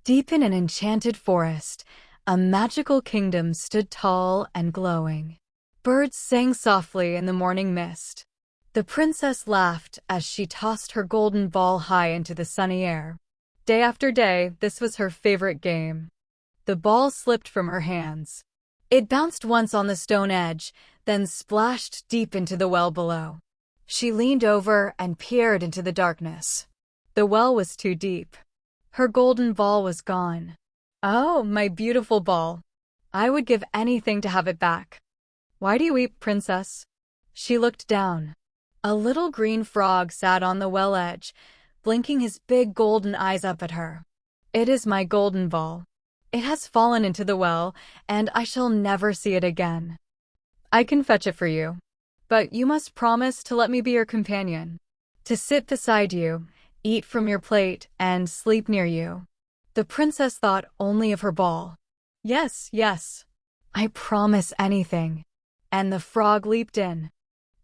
Deep in an enchanted forest, a magical kingdom stood tall and glowing. Birds sang softly in the morning mist. The princess laughed as she tossed her golden ball high into the sunny air. Day after day, this was her favorite game. The ball slipped from her hands. It bounced once on the stone edge, then splashed deep into the well below. She leaned over and peered into the darkness. The well was too deep. Her golden ball was gone. Oh, my beautiful ball. I would give anything to have it back. Why do you weep, princess? She looked down. A little green frog sat on the well edge, blinking his big golden eyes up at her. It is my golden ball. It has fallen into the well, and I shall never see it again. I can fetch it for you, but you must promise to let me be your companion, to sit beside you, eat from your plate, and sleep near you. The princess thought only of her ball. Yes, yes, I promise anything. And the frog leaped in.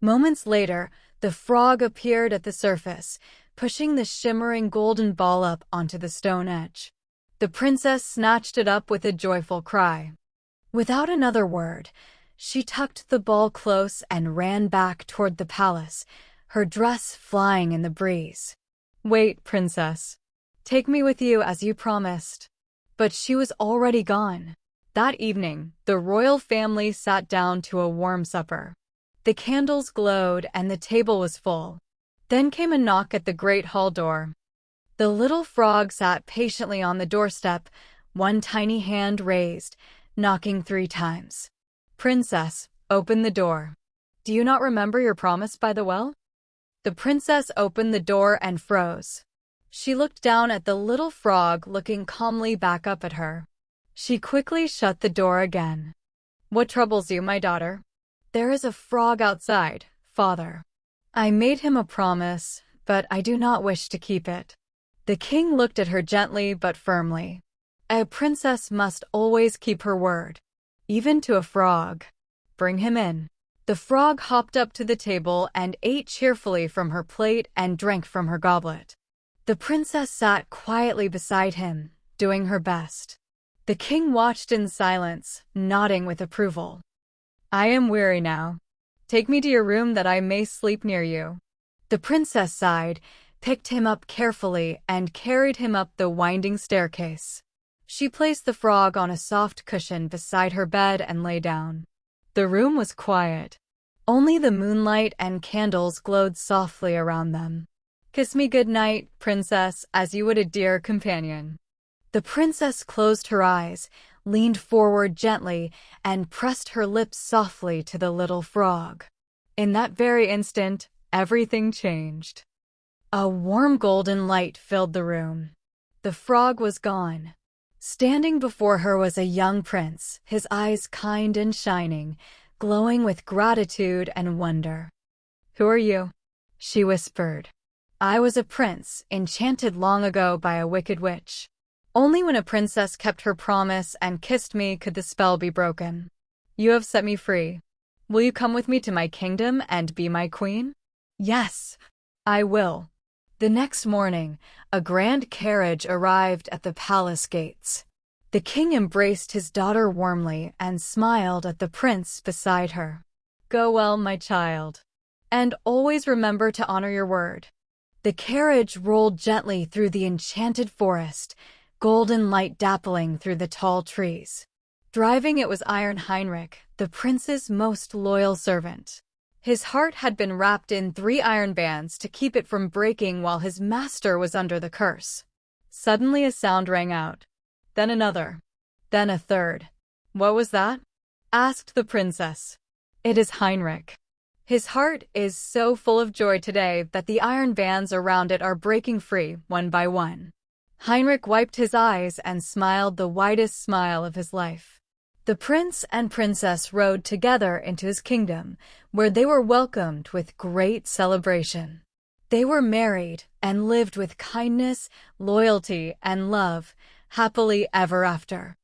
Moments later, the frog appeared at the surface, pushing the shimmering golden ball up onto the stone edge. The princess snatched it up with a joyful cry. Without another word, she tucked the ball close and ran back toward the palace, her dress flying in the breeze. Wait, princess. Take me with you as you promised. But she was already gone. That evening, the royal family sat down to a warm supper. The candles glowed and the table was full. Then came a knock at the great hall door. The little frog sat patiently on the doorstep, one tiny hand raised, knocking 3 times. Princess, open the door. Do you not remember your promise by the well? The princess opened the door and froze. She looked down at the little frog looking calmly back up at her. She quickly shut the door again. What troubles you, my daughter? There is a frog outside, father. I made him a promise, but I do not wish to keep it. The king looked at her gently but firmly. A princess must always keep her word, even to a frog. Bring him in. The frog hopped up to the table and ate cheerfully from her plate and drank from her goblet. The princess sat quietly beside him, doing her best. The king watched in silence, nodding with approval. I am weary now. Take me to your room that I may sleep near you. The princess sighed, picked him up carefully, and carried him up the winding staircase. She placed the frog on a soft cushion beside her bed and lay down. The room was quiet. Only the moonlight and candles glowed softly around them. Kiss me good night, princess, as you would a dear companion. The princess closed her eyes, leaned forward gently, and pressed her lips softly to the little frog. In that very instant, everything changed. A warm golden light filled the room. The frog was gone. Standing before her was a young prince, his eyes kind and shining, glowing with gratitude and wonder. Who are you? She whispered. I was a prince, enchanted long ago by a wicked witch. Only when a princess kept her promise and kissed me could the spell be broken. You have set me free. Will you come with me to my kingdom and be my queen? Yes, I will. The next morning, a grand carriage arrived at the palace gates. The king embraced his daughter warmly and smiled at the prince beside her. Go well, my child. And always remember to honor your word. The carriage rolled gently through the enchanted forest, golden light dappling through the tall trees. Driving it was Iron Heinrich, the prince's most loyal servant. His heart had been wrapped in 3 iron bands to keep it from breaking while his master was under the curse. Suddenly a sound rang out. Then another. Then a third. What was that? Asked the princess. It is Heinrich. His heart is so full of joy today that the iron bands around it are breaking free, one by one. Heinrich wiped his eyes and smiled the widest smile of his life. The prince and princess rode together into his kingdom, where they were welcomed with great celebration. They were married and lived with kindness, loyalty, and love, happily ever after.